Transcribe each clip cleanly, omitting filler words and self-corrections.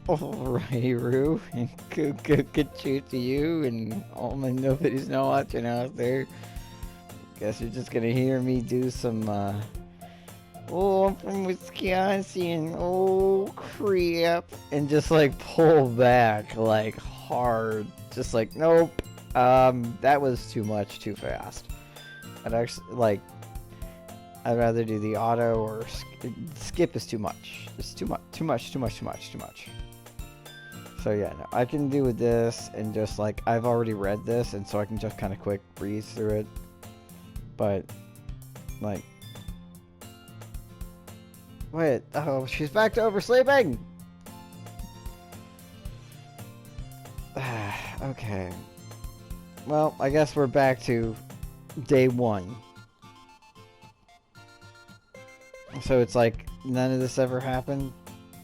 Alrighty, Roo. Good to you and all my nobody's not watching out there. Guess you're just gonna hear me do some, oh, I'm from Wisconsin, oh crap, and just like pull back, like hard. Just like, nope, that was too much, too fast. I'd actually, like, I'd rather do the auto or skip is too much. It's too much. So yeah, no, I can do with this and just like, I've already read this and so I can just kind of quick breeze through it. But, like, wait, oh, she's back to oversleeping! Okay. Well, I guess we're back to day 1. So it's like, none of this ever happened?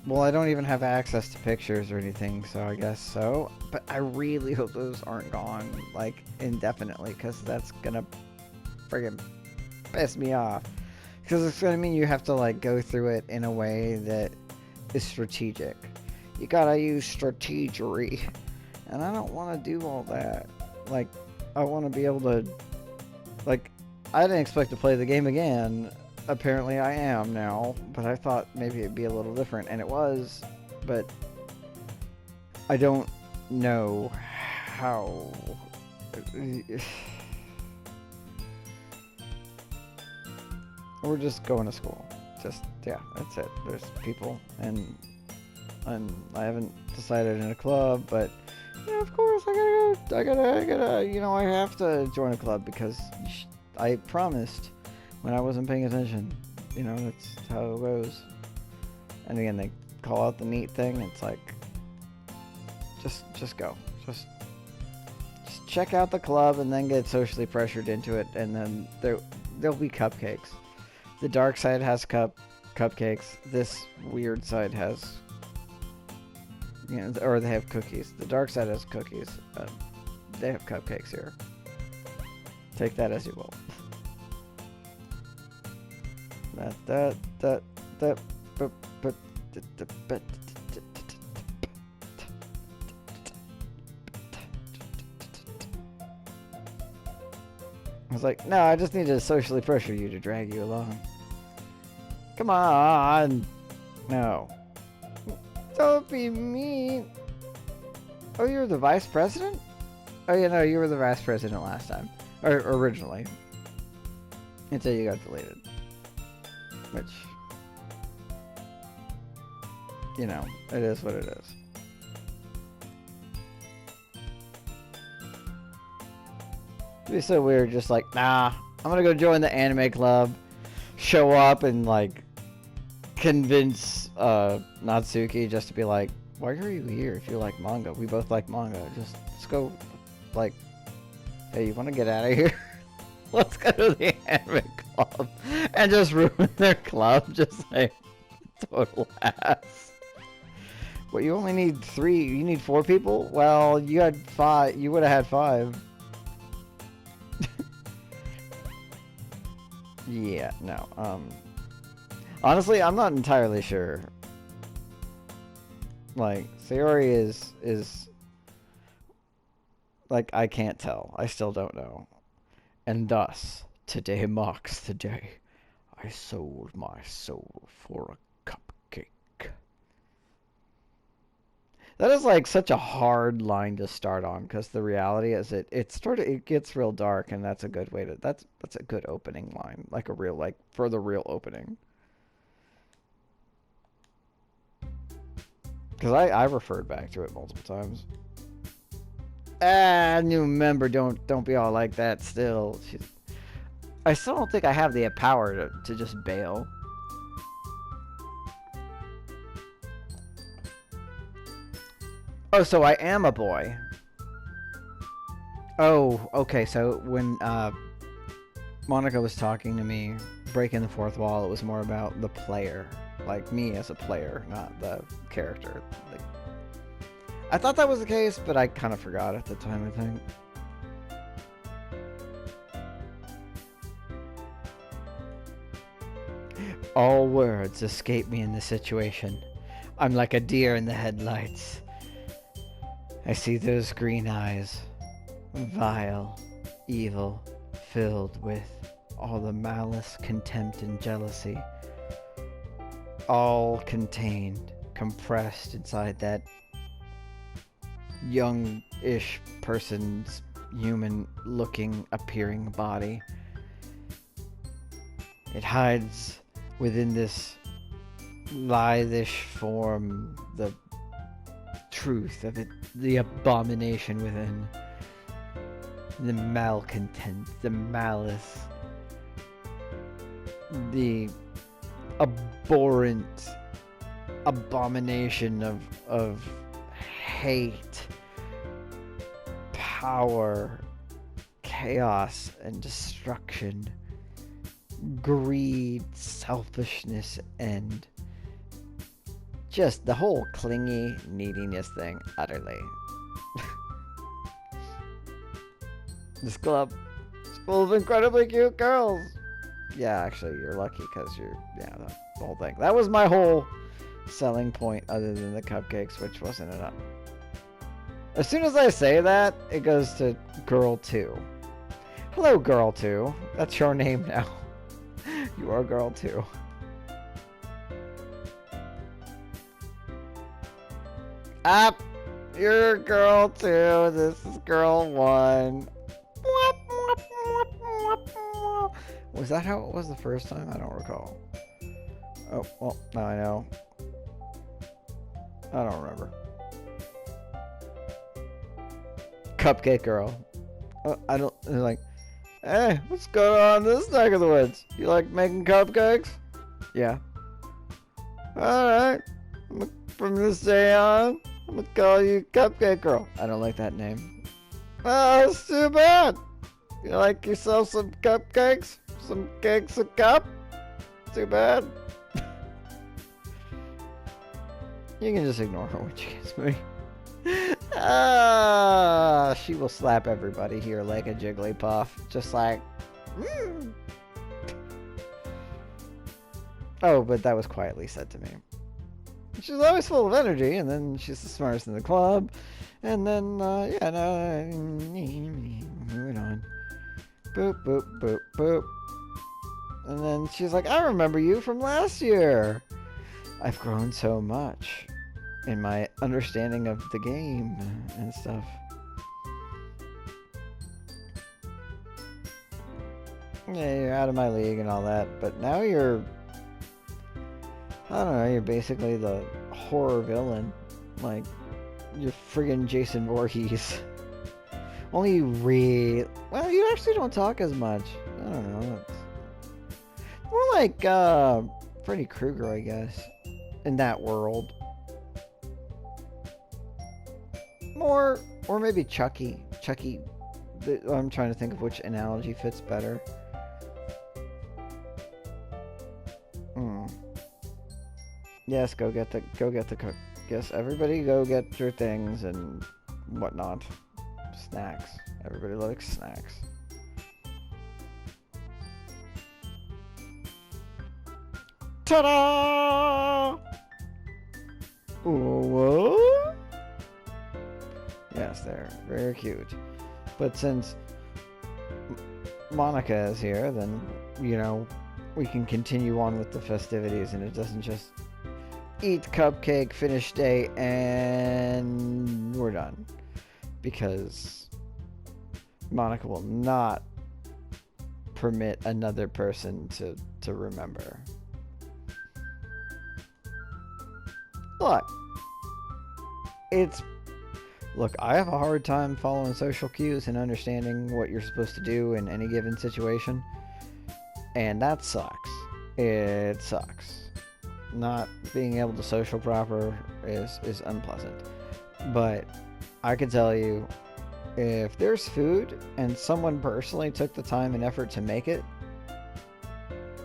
Well, I don't even have access to pictures or anything, so I guess so. But I really hope those aren't gone, like, indefinitely, because that's gonna friggin' piss me off. Because it's gonna mean you have to, like, go through it in a way that is strategic. You gotta use strategery. And I don't want to do all that. Like, I want to be able to... Like, I didn't expect to play the game again. Apparently I am now, but I thought maybe it'd be a little different, and it was, but I don't know how. We're just going to school. Just, yeah, that's it. There's people, and I haven't decided in a club, but yeah, of course I gotta, you know, I have to join a club because I promised when I wasn't paying attention. You know, that's how it goes. And again, they call out the neat thing. It's like, just go. Just check out the club and then get socially pressured into it. And then there'll be cupcakes. The dark side has cupcakes. This weird side has, you know, or they have cookies. The dark side has cookies. They have cupcakes here. Take that as you will. I was like, no, I just need to socially pressure you to drag you along. Come on. No. Don't be mean. Oh, you're the vice president? Oh, yeah, no, you were the vice president last time. Or originally. Until you got deleted. Which, you know, it is what it is. It'd be so weird, just like, nah, I'm gonna go join the anime club, show up and, like, convince, Natsuki just to be like, why are you here if you like manga? We both like manga. Let's go, like, hey, you wanna get out of here? Let's go to the anime club and just ruin their club, just like total ass. Well, you only need 3. You need 4 people. Well, you had 5. You would have had 5. Yeah, no. Honestly, I'm not entirely sure. Like, Sayori is like, I can't tell. I still don't know. And thus, today marks the day I sold my soul for a cupcake. That is like such a hard line to start on, because the reality is it gets real dark, and that's a good way to that's a good opening line, like a real, like, for the real opening. Because I referred back to it multiple times. Ah, new member, don't be all like that still. I still don't think I have the power to just bail. Oh, so I am a boy. Oh, okay, so when Monica was talking to me, breaking the fourth wall, it was more about the player. Like, me as a player, not the character. Like, I thought that was the case, but I kind of forgot at the time, I think. All words escape me in this situation. I'm like a deer in the headlights. I see those green eyes. Vile, evil, filled with all the malice, contempt, and jealousy. All contained, compressed inside that young-ish person's human-looking, appearing body. It hides within this lithish form the truth of it, the abomination within, the malcontent, the malice, the abhorrent abomination of hate, power, chaos, and destruction, greed, selfishness, and just the whole clingy neediness thing, utterly. This club is full of incredibly cute girls. Yeah, actually, you're lucky because the whole thing. That was my whole selling point other than the cupcakes, which wasn't enough. As soon as I say that, it goes to Girl 2. Hello, Girl 2. That's your name now. You are Girl 2. Up! You're Girl 2. This is Girl 1. Was that how it was the first time? I don't recall. Oh, well, now I know. I don't remember. Cupcake Girl. I don't, like, hey, what's going on in this neck of the woods? You like making cupcakes? Yeah. Alright. From this day on, I'm gonna call you Cupcake Girl. I don't like that name. Oh, that's too bad. You like yourself some cupcakes? Some cakes a cup? Too bad. You can just ignore her when she gets me. She will slap everybody here like a Jigglypuff. Just like... Mm. Oh, but that was quietly said to me. She's always full of energy, and then she's the smartest in the club. And then, moving on. Boop, boop, boop, boop. And then she's like, I remember you from last year. I've grown so much in my understanding of the game and stuff. Yeah, you're out of my league and all that, but now you're... I don't know, you're basically the horror villain. Like, you're friggin' Jason Voorhees. Only you well, you actually don't talk as much. I don't know. It's more like, Freddy Krueger, I guess. In that world. Or maybe Chucky. I'm trying to think of which analogy fits better. Yes, go get the cook. Yes, everybody go get your things and whatnot. Snacks. Everybody likes snacks. Ta-da! Whoa! Yes, they're very cute. But since Monica is here, then, you know, we can continue on with the festivities and it doesn't just eat cupcake, finish day, and we're done. Because Monica will not permit another person to remember. Look, I have a hard time following social cues and understanding what you're supposed to do in any given situation. And that sucks. It sucks. Not being able to social proper is unpleasant. But I can tell you, if there's food and someone personally took the time and effort to make it,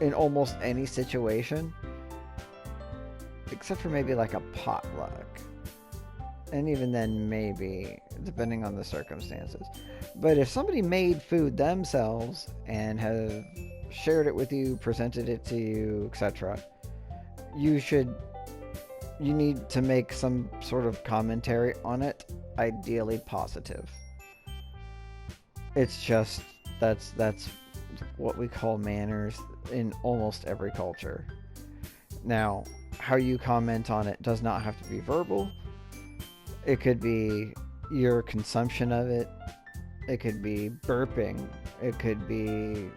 in almost any situation, except for maybe like a potluck, and even then maybe, depending on the circumstances. But if somebody made food themselves and have shared it with you, presented it to you, etc., you should you need to make some sort of commentary on it, ideally positive. It's just that's what we call manners in almost every culture. Now, how you comment on it does not have to be verbal. It could be your consumption of it. It could be burping. It could be,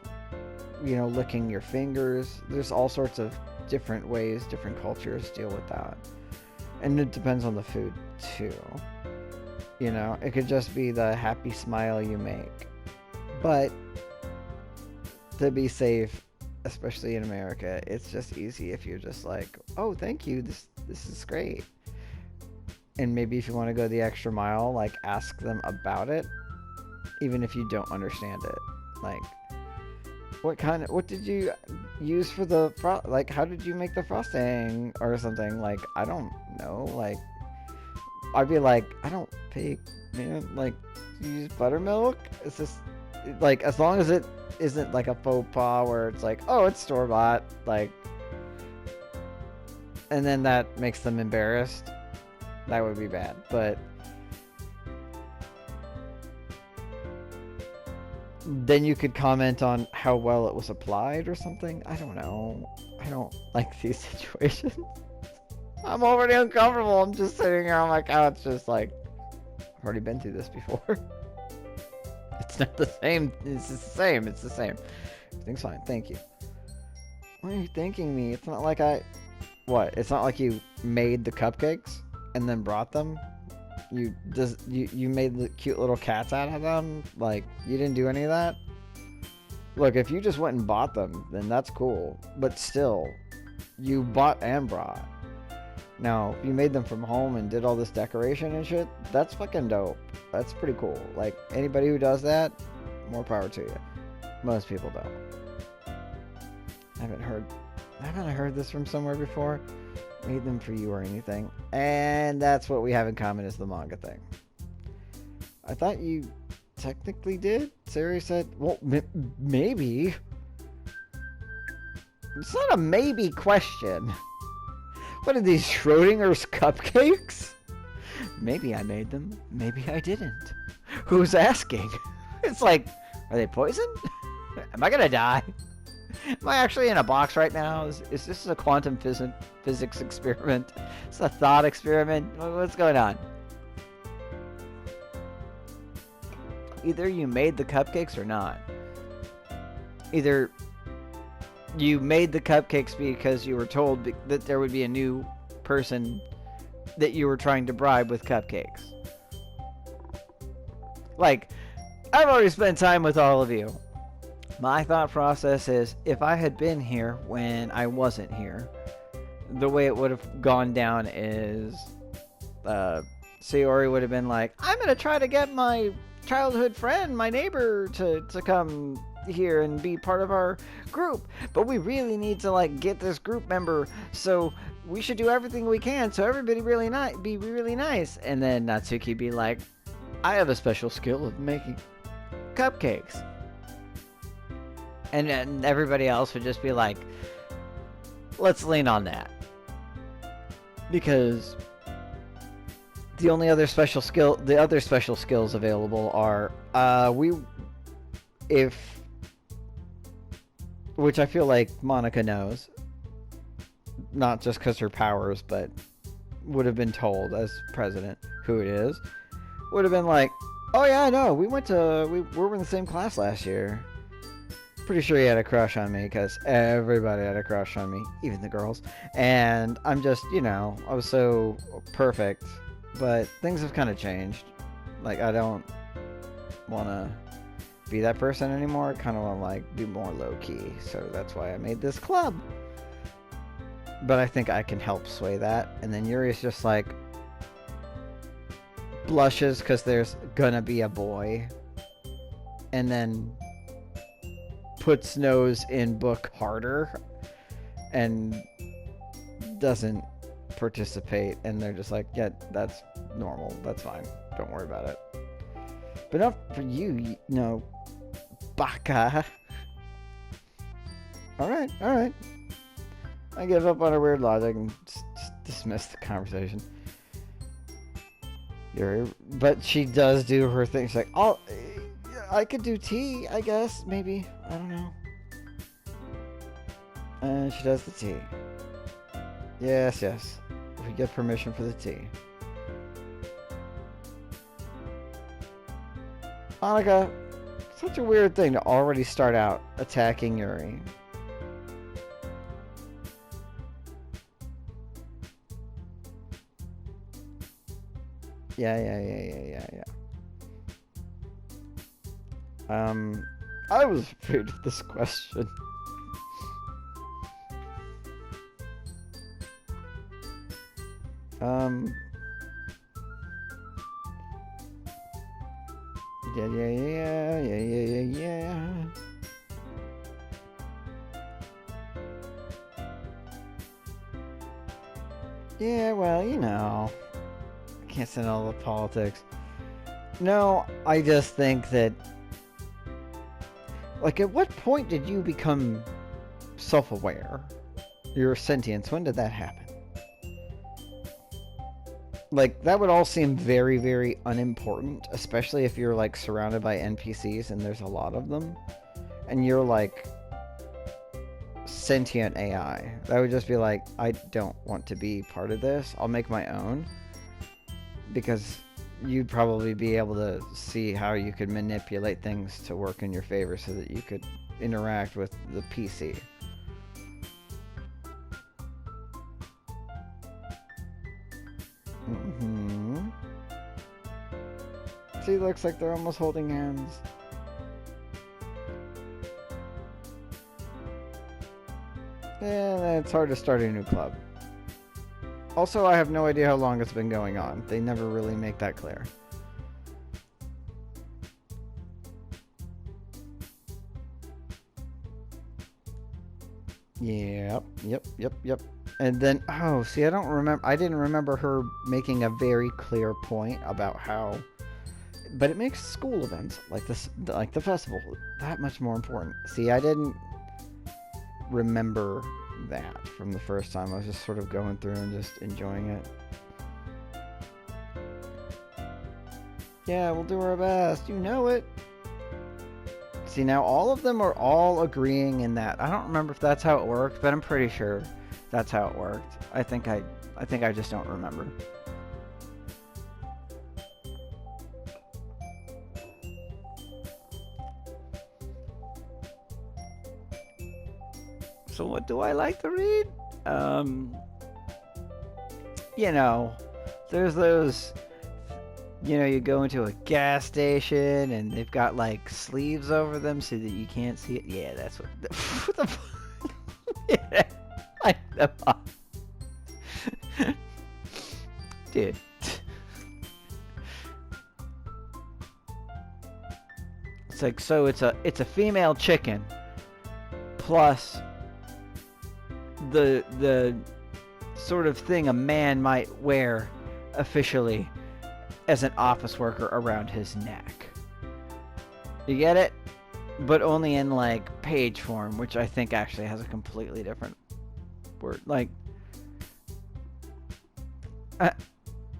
licking your fingers. There's all sorts of different ways different cultures deal with that. And it depends on the food, too. It could just be the happy smile you make. But to be safe, especially in America, it's just easy if you're just like, oh, thank you, this is great. And maybe if you want to go the extra mile, like ask them about it, even if you don't understand it. Like, what did you use for the like, how did you make the frosting or something? Like, I don't know. Like, I'd be like, I don't bake, man. Like, you use buttermilk? It's just like, as long as it isn't like a faux pas where it's like, oh, it's store-bought, like, and then that makes them embarrassed, that would be bad. But then you could comment on how well it was applied or something. I don't know. I don't like these situations. I'm already uncomfortable. I'm just sitting here on my couch just like, I've already been through this before. It's not the same. It's the same. It's the same. Everything's fine. Thank you. Why are you thanking me? It's not like What? It's not like you made the cupcakes and then brought them? You made the cute little cats out of them? Like, you didn't do any of that? Look, if you just went and bought them, then that's cool. But still, you bought and brought. Now, if you made them from home and did all this decoration and shit, that's fucking dope. That's pretty cool. Like, anybody who does that, more power to you. Most people don't. I haven't heard this from somewhere before. Made them for you or anything. And that's what we have in common is the manga thing. I thought you technically did? Sari said, well, maybe. It's not a maybe question. What are these, Schrodinger's cupcakes? Maybe I made them. Maybe I didn't. Who's asking? It's like, are they poisoned? Am I gonna die? Am I actually in a box right now? Is this a quantum physics experiment? It's a thought experiment? What's going on? Either you made the cupcakes or not. Either you made the cupcakes because you were told that there would be a new person that you were trying to bribe with cupcakes. Like, I've already spent time with all of you. My thought process is, if I had been here when I wasn't here, the way it would have gone down is, Sayori would have been like, I'm going to try to get my childhood friend, my neighbor, to come here and be part of our group, but we really need to like get this group member, so we should do everything we can so everybody be really nice. And then Natsuki be like, I have a special skill of making cupcakes, and then everybody else would just be like, let's lean on that, because the other special skills available are which I feel like Monica knows, not just because her powers, but would have been told as president who it is, would have been like, oh yeah, I know, we were in the same class last year. Pretty sure he had a crush on me, because everybody had a crush on me, even the girls. And I'm just, I was so perfect, but things have kind of changed. Like, I don't want to be that person anymore. I kind of want to like be more low-key, so that's why I made this club. But I think I can help sway that. And then Yuri's just like blushes because there's gonna be a boy, and then puts nose in book harder and doesn't participate, and they're just like, yeah, that's normal, that's fine, don't worry about it. But not for you, baka. Alright. I give up on her weird logic and dismiss the conversation. But she does do her thing. She's like, oh, I could do tea, I guess, maybe. I don't know. And she does the tea. Yes, yes. We get permission for the tea. Monica, such a weird thing to already start out attacking Yuri. Yeah. I was afraid of this question. Yeah. Yeah, well, you know. I can't stand all the politics. No, I just think that... Like, at what point did you become self-aware? Your sentience, when did that happen? Like, that would all seem very, very unimportant, especially if you're, like, surrounded by NPCs and there's a lot of them. And you're, like, sentient AI. That would just be like, I don't want to be part of this. I'll make my own. Because you'd probably be able to see how you could manipulate things to work in your favor so that you could interact with the PC. See, looks like they're almost holding hands. Yeah, it's hard to start a new club. Also, I have no idea how long it's been going on. They never really make that clear. Yep. And then, oh, see, I didn't remember her making a very clear point about how, but it makes school events like this, like the festival, that much more important. See, I didn't remember that from the first time. I was just sort of going through and just enjoying it. Yeah, we'll do our best. You know it. See, now all of them are all agreeing in that. I don't remember if that's how it worked, but I'm pretty sure that's how it worked. I think I just don't remember. So what do I like to read? You know, there's those, you know, you go into a gas station and they've got like sleeves over them so that you can't see it. Yeah, that's what the yeah, I know. Dude. It's like, so it's a female chicken plus the sort of thing a man might wear officially as an office worker around his neck. You get it? But only in like page form, which I think actually has a completely different word. Like,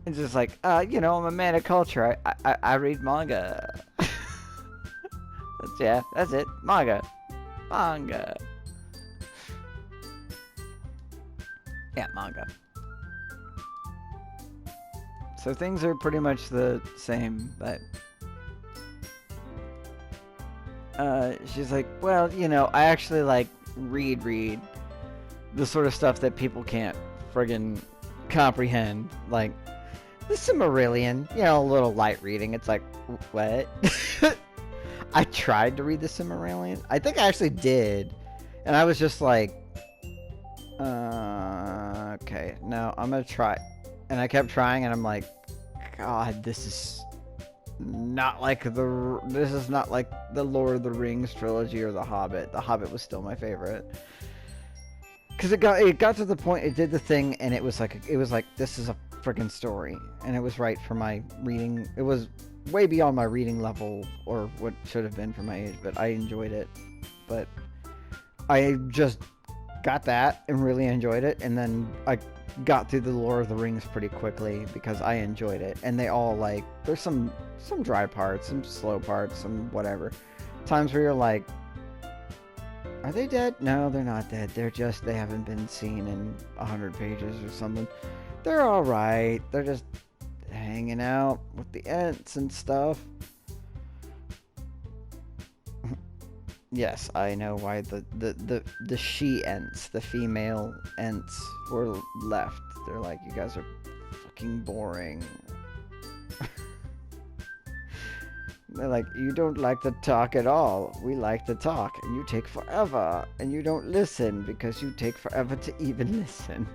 it's just like, you know, I'm a man of culture. I read manga. That's it. Manga. Yeah, manga. So things are pretty much the same, but she's like, well, you know, I actually like read the sort of stuff that people can't friggin' comprehend, like the Silmarillion, you know, a little light reading. It's like, what? I tried to read the Silmarillion. I think I actually did, and I was just like, okay, no, I'm gonna try. And I kept trying, and I'm like, God, this is not like the Lord of the Rings trilogy or The Hobbit. The Hobbit was still my favorite. Because it got to the point, it did the thing, and it was like this is a freaking story, and it was right for my reading. It was way beyond my reading level or what should have been for my age, but I enjoyed it. But I just got that and really enjoyed it, and then got through the Lord of the Rings pretty quickly because I enjoyed it, and they all like there's some dry parts, some slow parts, some whatever. Times where you're like, are they dead? No, they're not dead. They haven't been seen in 100 pages or something. They're all right. They're just hanging out with the Ents and stuff. Yes, I know why the she-Ents, the female Ents, were left. They're like, you guys are fucking boring. They're like, you don't like to talk at all. We like to talk, and you take forever, and you don't listen because you take forever to even listen.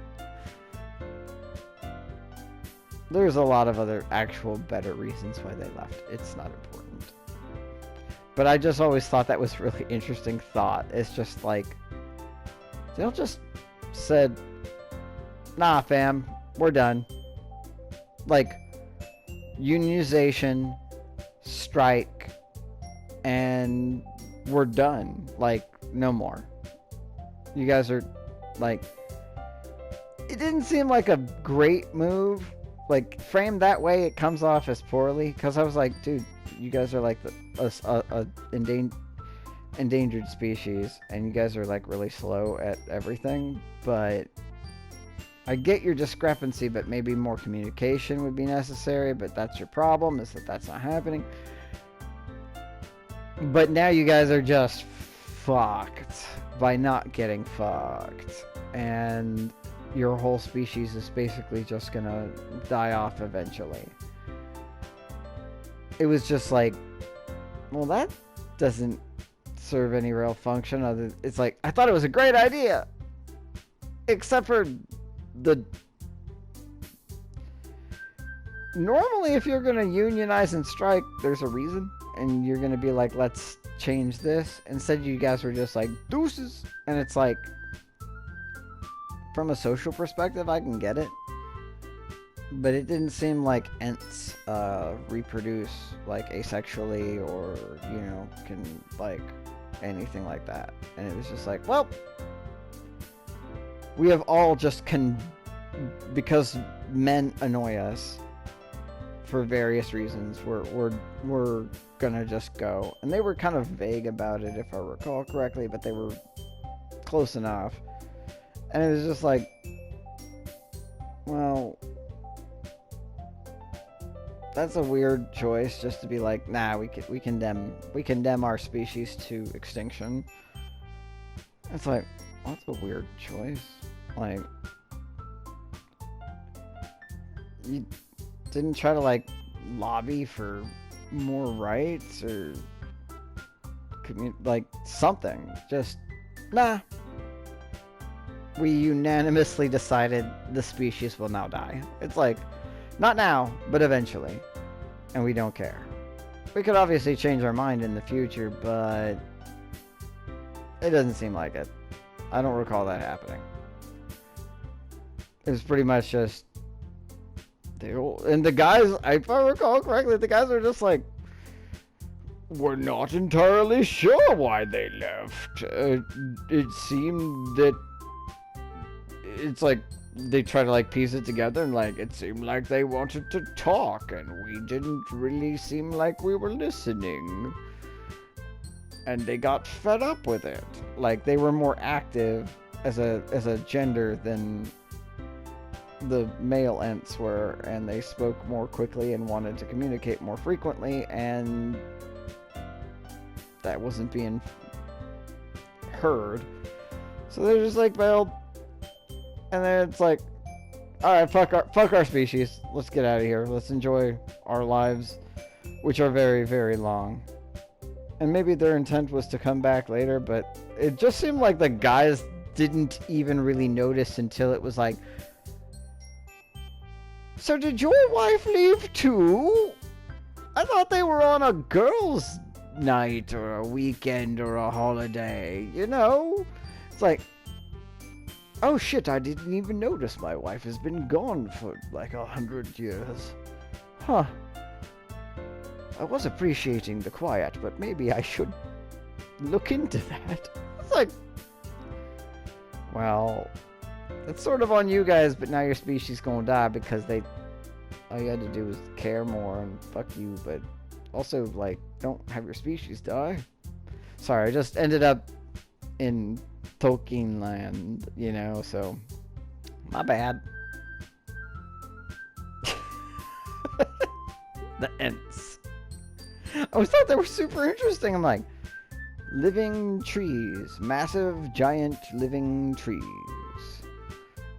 There's a lot of other actual better reasons why they left. It's not important. But I just always thought that was really interesting thought. It's just like, they'll just said, nah, fam, we're done. Like, unionization, strike, and we're done. Like, no more. You guys are, like, it didn't seem like a great move. Like, framed that way, it comes off as poorly. Because I was like, dude, you guys are like a endangered species, and you guys are like really slow at everything. But I get your discrepancy, but maybe more communication would be necessary. But that's your problem, is that that's not happening. But now you guys are just fucked by not getting fucked, and your whole species is basically just gonna die off eventually. It was just like, well, that doesn't serve any real function. It's like, I thought it was a great idea, except for normally if you're gonna unionize and strike, there's a reason, and you're gonna be like, let's change this. Instead, you guys were just like, deuces, and it's like, from a social perspective, I can get it, but it didn't seem like Ents reproduce like asexually, or can like anything like that. And it was just like, well, we have all just because men annoy us for various reasons, we're gonna just go. And they were kind of vague about it, if I recall correctly, but they were close enough. And it was just like, well, that's a weird choice, just to be like, nah, we condemn our species to extinction. It's like, well, that's a weird choice. Like, you didn't try to like lobby for more rights or like something. Just nah. We unanimously decided the species will now die. It's like, not now, but eventually. And we don't care. We could obviously change our mind in the future, but it doesn't seem like it. I don't recall that happening. It was pretty much just, and the guys, if I recall correctly, the guys are just like, we're not entirely sure why they left. It seemed that it's like they try to like piece it together, and like it seemed like they wanted to talk, and we didn't really seem like we were listening, and they got fed up with it. Like, they were more active as a gender than the male Ents were, and they spoke more quickly and wanted to communicate more frequently, and that wasn't being heard. So they're just like, well. And then it's like, alright, fuck our species. Let's get out of here. Let's enjoy our lives, which are very, very long. And maybe their intent was to come back later, but it just seemed like the guys didn't even really notice until it was like, so did your wife leave too? I thought they were on a girls' night or a weekend or a holiday, It's like, oh shit, I didn't even notice my wife has been gone for like 100 years. Huh. I was appreciating the quiet, but maybe I should look into that. It's like, well, That's sort of on you guys, but now your species gonna die because they... All you had to do was care more and fuck you, but also, like, don't have your species die. Sorry, I just ended up in Tolkien land, you know, so... My bad. The Ents. I always thought they were super interesting. I'm like, living trees. Massive, giant, living trees.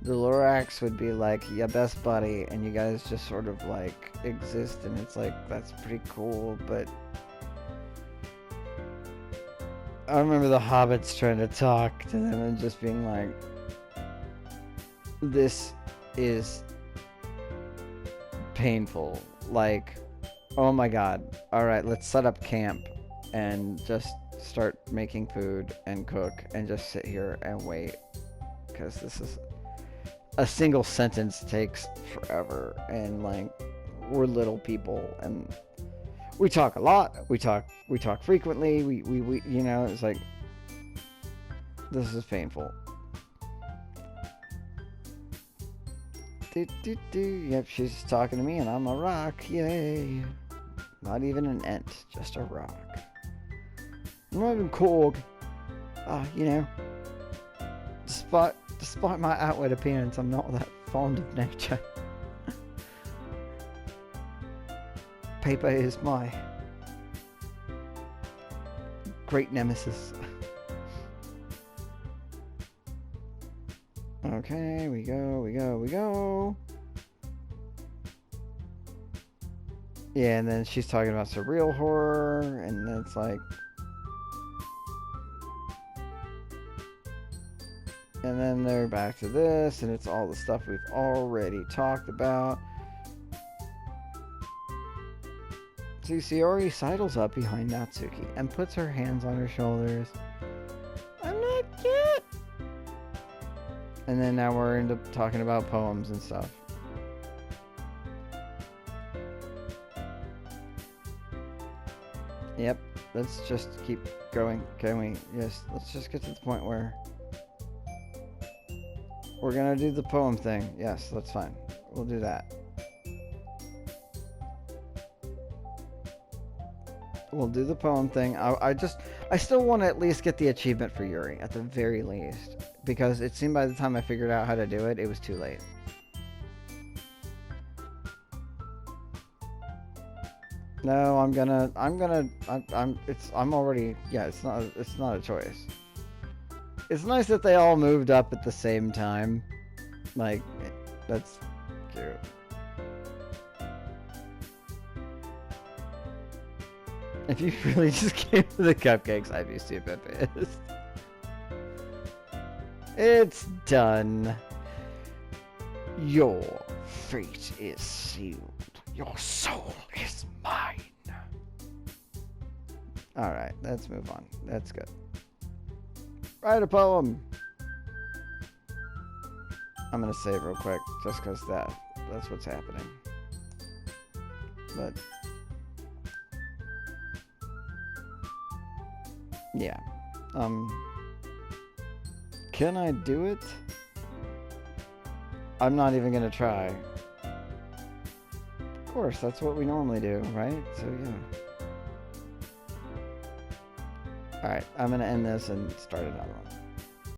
The Lorax would be like your best buddy, and you guys just sort of like exist, and it's like, that's pretty cool, but... I remember the hobbits trying to talk to them and just being like, this is painful. Like, oh my god. Alright, let's set up camp and just start making food and cook and just sit here and wait. Because this is... A single sentence takes forever, and like, we're little people, and we talk a lot, we talk frequently, we you know, it's like, this is painful. Yep, she's talking to me and I'm a rock, yay. Not even an Ent, just a rock. I'm not even Korg. You know, despite my outward appearance, I'm not that fond of nature. Paper is my great nemesis. Okay, we go. Yeah, and then she's talking about surreal horror, and then it's like... And then they're back to this, and it's all the stuff we've already talked about. See, Sayori sidles up behind Natsuki and puts her hands on her shoulders. I'm not cute! And then now we're into talking about poems and stuff. Yep, let's just keep going. Can we? Yes, let's just get to the point where we're gonna do the poem thing. Yes, that's fine. We'll do that. We'll do the poem thing. I still want to at least get the achievement for Yuri, at the very least. Because it seemed by the time I figured out how to do it, it was too late. No, I'm already, yeah, it's not a choice. It's nice that they all moved up at the same time. Like, that's cute. If you really just came to the cupcakes, I'd be super pissed. It's done. Your fate is sealed. Your soul is mine. Alright, let's move on. That's good. Write a poem. I'm gonna save real quick, just because that's what's happening. But... yeah. Can I do it? I'm not even gonna try. Of course, that's what we normally do, right? So, yeah. Alright, I'm gonna end this and start another one.